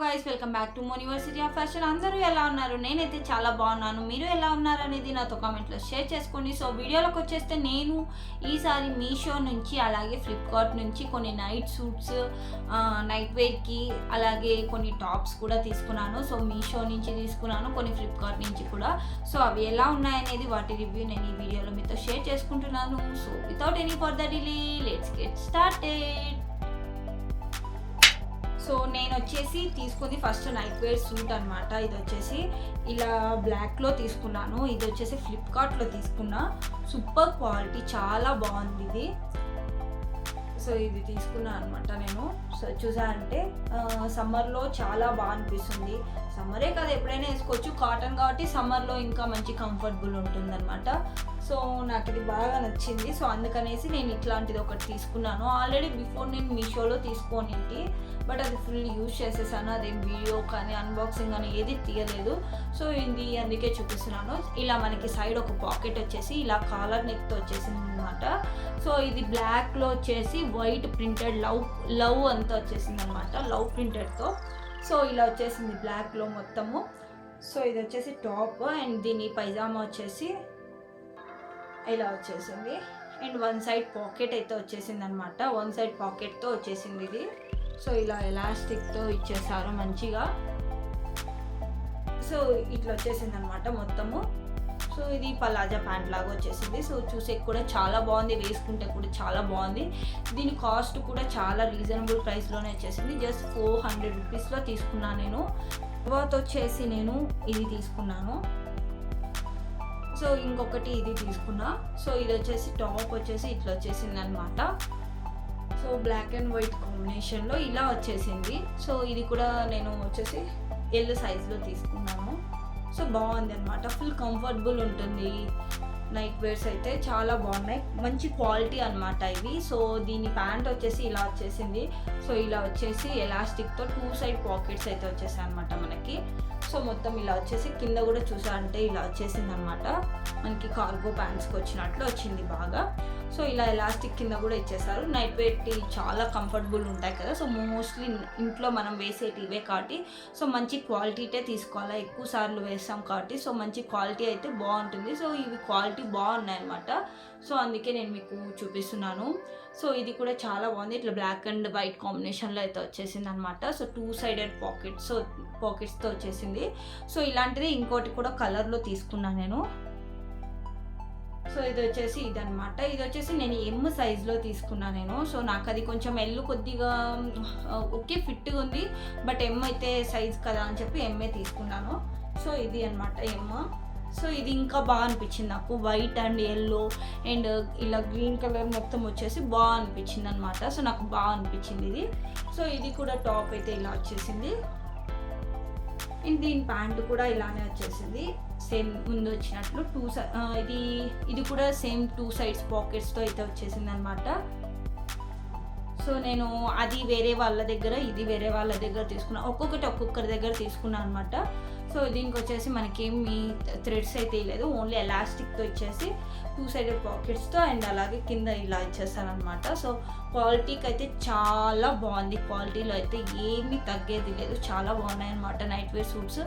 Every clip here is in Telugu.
Guys welcome back to university of fashion. అందరూ ఎలా ఉన్నారు? నేనైతే చాలా బాగున్నాను. మీరు ఎలా ఉన్నారు అనేది నాతో కామెంట్లో షేర్ చేసుకోండి. సో వీడియోలోకి వచ్చేస్తే నేను ఈసారి మీషో నుంచి అలాగే ఫ్లిప్కార్ట్ నుంచి కొన్ని నైట్ సూట్స్, నైట్ వేర్కి అలాగే కొన్ని టాప్స్ కూడా తీసుకున్నాను. సో మీషో నుంచి తీసుకున్నాను, కొన్ని ఫ్లిప్కార్ట్ నుంచి కూడా. సో అవి ఎలా ఉన్నాయనేది వాటి రివ్యూ నేను ఈ వీడియోలో మీతో షేర్ చేసుకుంటున్నాను. So without any further delay let's get started. So నేను వచ్చేసి తీసుకుంది ఫస్ట్ నైట్ వేర్ సూట్ అనమాట. ఇది వచ్చేసి ఇలా బ్లాక్లో తీసుకున్నాను. ఇది వచ్చేసి ఫ్లిప్కార్ట్లో తీసుకున్నా. సూపర్ క్వాలిటీ, చాలా బాగుంది ఇది. సో ఇది తీసుకున్నాను అనమాట నేను. సో చూసా అంటే సమ్మర్లో చాలా బాగా అనిపిస్తుంది. సమ్మరే కాదు, ఎప్పుడైనా వేసుకోవచ్చు. కాటన్ కాబట్టి సమ్మర్లో ఇంకా మంచి కంఫర్టబుల్ ఉంటుంది అనమాట. సో నాకు ఇది బాగా నచ్చింది. సో అందుకనేసి నేను ఇట్లాంటిది ఒకటి తీసుకున్నాను. ఆల్రెడీ బిఫోర్ నేను మీషోలో తీసుకోనింటి, బట్ అది ఫుల్ యూజ్ చేసేసాను. అదేం వీడియో కానీ అన్బాక్సింగ్ కానీ ఏది తీయలేదు. సో ఇది అందుకే చూపిస్తున్నాను. ఇలా మనకి సైడ్ ఒక పాకెట్ వచ్చేసి ఇలా కాలర్ నెక్తో వచ్చేసింది అనమాట. సో ఇది బ్లాక్లో వచ్చేసి వైట్ ప్రింటెడ్ లవ్ అంతా వచ్చేసింది అనమాట, లవ్ ప్రింటెడ్తో. సో ఇలా వచ్చేసింది బ్లాక్లో మొత్తము. సో ఇది వచ్చేసి టాప్ అండ్ దీని పైజామా వచ్చేసి ఇలా వచ్చేసింది. అండ్ వన్ సైడ్ పాకెట్ అయితే వచ్చేసింది అనమాట. వన్ సైడ్ పాకెట్తో వచ్చేసింది ఇది. సో ఇలా ఎలాస్టిక్తో ఇచ్చేసారు మంచిగా. సో ఇట్లా వచ్చేసింది అనమాట మొత్తము. సో ఇది పలాజా ప్యాంట్ లాగా వచ్చేసింది. సో చూసే కూడా చాలా బాగుంది, వేసుకుంటే కూడా చాలా బాగుంది. దీని కాస్ట్ కూడా చాలా రీజనబుల్ ప్రైస్లోనే వచ్చేసింది. జస్ట్ 400 రూపీస్లో తీసుకున్నాను నేను. తర్వాత వచ్చేసి నేను ఇది తీసుకున్నాను. సో ఇంకొకటి ఇది తీసుకున్నా. సో ఇది వచ్చేసి టాప్ వచ్చేసి ఇట్లా వచ్చేసింది అనమాట. సో బ్లాక్ అండ్ వైట్ కాంబినేషన్లో ఇలా వచ్చేసింది. సో ఇది కూడా నేను వచ్చేసి ఎల్ సైజ్లో తీసుకున్నాను. సో బాగుంది అనమాట, ఫుల్ కంఫర్టబుల్ ఉంటుంది. నైట్ వేర్స్ అయితే చాలా బాగున్నాయి, మంచి క్వాలిటీ అనమాట ఇవి. సో దీని ప్యాంట్ వచ్చేసి ఇలా వచ్చేసింది. సో ఇలా వచ్చేసి ఎలాస్టిక్తో 2 సైడ్ పాకెట్స్ అయితే వచ్చేసాయి అనమాట మనకి. సో మొత్తం ఇలా వచ్చేసి కింద కూడా చూసారంటే ఇలా వచ్చేసింది అనమాట. మనకి కార్గో ప్యాంట్స్కి వచ్చినట్లు వచ్చింది బాగా. సో ఇలా ఎలాస్టిక్ కింద కూడా ఇచ్చేసారు. నైట్ వేర్కి చాలా కంఫర్టబుల్ ఉంటాయి కదా. సో మోస్ట్లీ ఇంట్లో మనం వేసేటి ఇవే కాబట్టి సో మంచి క్వాలిటీటే తీసుకోవాలి, ఎక్కువ సార్లు వేస్తాం కాబట్టి. సో మంచి క్వాలిటీ అయితే బాగుంటుంది. సో ఇవి క్వాలిటీ బాగున్నాయి అనమాట. సో అందుకే నేను మీకు చూపిస్తున్నాను. సో ఇది కూడా చాలా బాగుంది, ఇట్లా బ్లాక్ అండ్ వైట్ కాంబినేషన్లో అయితే వచ్చేసింది అనమాట. సో 2 సైడెడ్ పాకెట్స్తో వచ్చేసింది. సో ఇలాంటిది ఇంకోటి కూడా కలర్లో తీసుకున్నాను నేను. సో ఇది వచ్చేసి ఇదనమాట. ఇది వచ్చేసి నేను ఎమ్ సైజ్లో తీసుకున్నాను నేను. సో నాకు అది కొంచెం ఎల్ కొద్దిగా ఓకే ఫిట్గా ఉంది, బట్ ఎమ్ అయితే సైజ్ కదా అని చెప్పి ఎంఏ తీసుకున్నాను. సో ఇది అనమాట ఎమ్. సో ఇది ఇంకా బాగా అనిపించింది నాకు, వైట్ అండ్ ఎల్లో అండ్ ఇలా గ్రీన్ కలర్ మొత్తం వచ్చేసి బాగా అనిపించింది అనమాట. సో నాకు బాగా అనిపించింది ఇది. సో ఇది కూడా టాప్ అయితే ఇలా వచ్చేసింది. అండ్ దీని ప్యాంటు కూడా ఇలానే వచ్చేసింది, సేమ్ ముందు వచ్చినట్లు. ఇది కూడా సేమ్ 2 సైడ్స్ పాకెట్స్తో అయితే వచ్చేసింది అనమాట. సో నేను అది వేరే వాళ్ళ దగ్గర, ఇది వేరే వాళ్ళ దగ్గర తీసుకున్నా, ఒక్కొక్కరి దగ్గర తీసుకున్నాను అనమాట. సో దీనికి వచ్చేసి మనకేమి థ్రెడ్స్ అయితే లేదు, ఓన్లీ ఎలాస్టిక్తో ఇచ్చేసి 2 సైడెడ్ పాకెట్స్తో అండ్ అలాగే కింద ఇలా ఇచ్చేస్తాను అనమాట. సో క్వాలిటీకి అయితే చాలా బాగుంది, క్వాలిటీలో అయితే ఏమీ తగ్గేది లేదు, చాలా బాగున్నాయి అనమాట. నైట్ వేర్ సూట్స్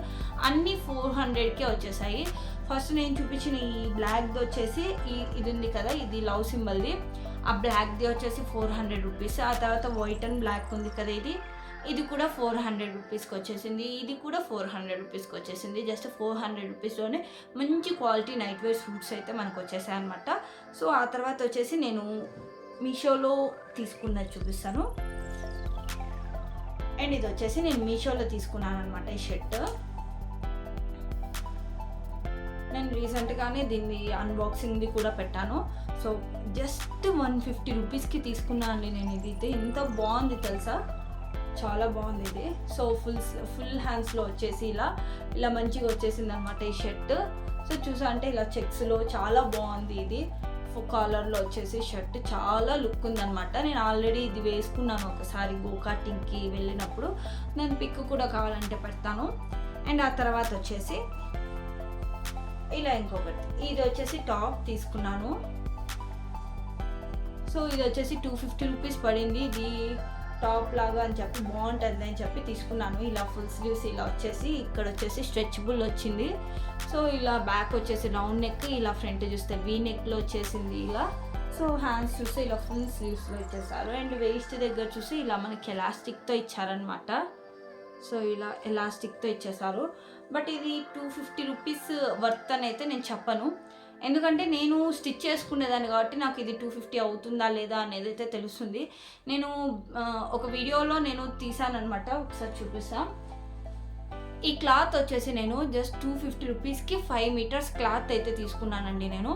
అన్నీ 400కే వచ్చేసాయి. ఫస్ట్ నేను చూపించిన ఈ బ్లాక్ది వచ్చేసి ఇది ఉంది కదా, ఇది లవ్ సింబల్ది, ఆ బ్లాక్ది వచ్చేసి 400 రూపీస్. ఆ తర్వాత వైట్ అండ్ బ్లాక్ ఉంది కదా, ఇది కూడా 400 రూపీస్కి వచ్చేసింది. ఇది కూడా 400 రూపీస్కి వచ్చేసింది. జస్ట్ 400 రూపీస్లోనే మంచి క్వాలిటీ నైట్ వేర్ సూట్స్ అయితే మనకు వచ్చేసాయి అనమాట. సో ఆ తర్వాత వచ్చేసి నేను మీషోలో తీసుకున్నది చూపిస్తాను. అండ్ ఇది వచ్చేసి నేను మీషోలో తీసుకున్నాను అనమాట ఈ షర్ట్. నేను రీసెంట్గానే దీన్ని అన్బాక్సింగ్ది కూడా పెట్టాను. సో జస్ట్ 150 రూపీస్కి తీసుకున్నాను అండి నేను. ఇది అయితే ఎంత బాగుంది తెలుసా, చాలా బాగుంది ఇది. సో ఫుల్ హ్యాండ్స్లో వచ్చేసి ఇలా మంచిగా వచ్చేసింది అనమాట ఈ షర్ట్. సో చూసా అంటే ఇలా చెక్స్లో చాలా బాగుంది ఇది. కాలర్లో వచ్చేసి షర్ట్ చాలా లుక్ ఉందనమాట. నేను ఆల్రెడీ ఇది వేసుకున్నాను ఒకసారి గో కార్టింగ్కి వెళ్ళినప్పుడు. నేను పిక్ కూడా కావాలంటే పెడతాను. అండ్ ఆ తర్వాత వచ్చేసి ఇలా ఇంకొకటి, ఇది వచ్చేసి టాప్ తీసుకున్నాను. సో ఇది వచ్చేసి 250 రూపీస్ పడింది. ఇది టాప్ లాగా అని చెప్పి బాగుంటుంది అని చెప్పి తీసుకున్నాను. ఇలా ఫుల్ స్లీవ్స్ ఇలా వచ్చేసి ఇక్కడ వచ్చేసి స్ట్రెచబుల్ వచ్చింది. సో ఇలా బ్యాక్ వచ్చేసి రౌండ్ నెక్, ఇలా ఫ్రంట్ చూస్తే వీ నెక్లో వచ్చేసింది ఇలా. సో హ్యాండ్స్ చూస్తే ఇలా ఫుల్ స్లీవ్స్లో ఇచ్చేసారు. అండ్ వేస్ట్ దగ్గర చూసి ఇలా మనకి ఎలాస్టిక్తో ఇచ్చారనమాట. సో ఇలా ఎలాస్టిక్తో ఇచ్చేసారు. బట్ ఇది 250 రూపీస్ వర్త్ అని అయితే నేను చెప్పను. ఎందుకంటే నేను స్టిచ్ చేసుకునేదాన్ని కాబట్టి నాకు ఇది 250 అవుతుందా లేదా అనేది అయితే తెలుస్తుంది. నేను ఒక వీడియోలో నేను తీసానమాట, ఒకసారి చూపిస్తాను. ఈ క్లాత్ వచ్చేసి నేను జస్ట్ 250 రూపీస్కి 5 మీటర్స్ క్లాత్ అయితే తీసుకున్నానండి. నేను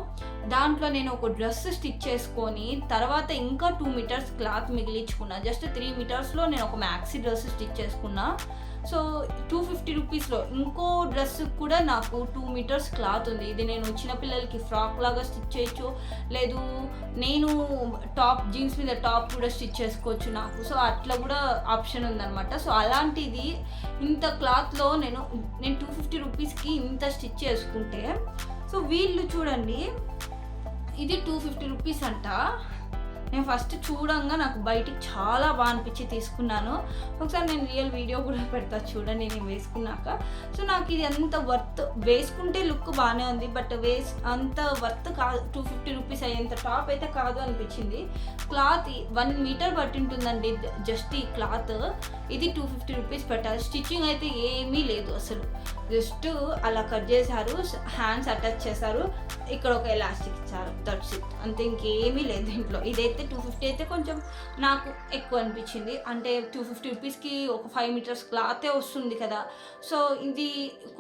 దాంట్లో నేను ఒక డ్రెస్ స్టిచ్ చేసుకొని తర్వాత ఇంకా 2 మీటర్స్ క్లాత్ మిగిలించుకున్నా. జస్ట్ 3 మీటర్స్లో నేను ఒక మ్యాక్సీ డ్రెస్ స్టిచ్ చేసుకున్నా. సో 250 రూపీస్లో ఇంకో డ్రెస్ కూడా నాకు 2 మీటర్స్ క్లాత్ ఉంది. ఇది నేను చిన్నపిల్లలకి ఫ్రాక్ లాగా స్టిచ్ చేయొచ్చు, లేదు నేను టాప్ జీన్స్ మీద టాప్ కూడా స్టిచ్ చేసుకోవచ్చు నాకు. సో అట్లా కూడా ఆప్షన్ ఉందన్నమాట. సో అలాంటిది ఇంత క్లాత్లో నేను 250 రూపీస్కి ఇంత స్టిచ్ చేసుకుంటే, సో వీళ్ళు చూడండి ఇది 250 రూపీస్ అంట. నేను ఫస్ట్ చూడంగా నాకు బయటికి చాలా బాగా అనిపించి తీసుకున్నాను. ఒకసారి నేను రియల్ వీడియో కూడా పెడతా చూడండి నేను వేసుకున్నాక. సో నాకు ఇది అంత వర్త్, వేసుకుంటే లుక్ బాగానే ఉంది బట్ అంత వర్త్ కాదు. 250 రూపీస్ అయ్యేంత టాప్ అయితే కాదు అనిపించింది. క్లాత్ 1 మీటర్ పట్టి ఉంటుందండి జస్ట్ ఈ క్లాత్. ఇది 250 రూపీస్ పెట్టాలి. స్టిచ్చింగ్ అయితే ఏమీ లేదు అసలు, జస్ట్ అలా కట్ చేశారు, హ్యాండ్స్ అటాచ్ చేశారు, ఇక్కడ ఒక ఎలాస్టిక్ ఇచ్చారు, దట్స్ ఇట్, అంతే, ఇంకేమీ లేదు దీంట్లో. ఇదైతే 250 అయితే కొంచెం నాకు ఎక్కువ అనిపించింది. అంటే 250 రూపీస్కి ఒక 5 మీటర్స్ క్లాతే వస్తుంది కదా. సో ఇది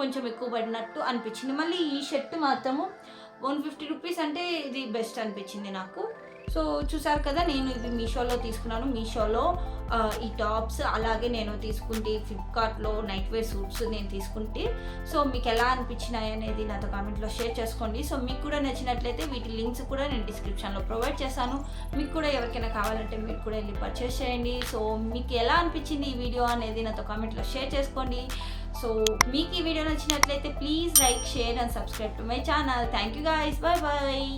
కొంచెం ఎక్కువ పడినట్టు అనిపించింది. మళ్ళీ ఈ షర్ట్ మాత్రము 150 రూపీస్ అంటే ఇది బెస్ట్ అనిపించింది నాకు. సో చూసారు కదా, నేను ఇది మీషోలో తీసుకున్నాను. మీషోలో ఈ టాప్స్, అలాగే నేను తీసుకుంటే ఫ్లిప్కార్ట్లో నైట్ వేర్ సూట్స్ నేను తీసుకుంటే. సో మీకు ఎలా అనిపించినాయి అనేది నాతో కామెంట్లో షేర్ చేసుకోండి. సో మీకు కూడా నచ్చినట్లయితే వీటి లింక్స్ కూడా నేను డిస్క్రిప్షన్లో ప్రొవైడ్ చేశాను. మీకు కూడా ఎవరికైనా కావాలంటే మీరు కూడా వెళ్ళి పర్చేస్ చేయండి. సో మీకు ఎలా అనిపించింది ఈ వీడియో అనేది నాతో కామెంట్లో షేర్ చేసుకోండి. సో మీకు ఈ వీడియో నచ్చినట్లయితే please like, share and subscribe to my channel. Thank you guys, bye bye.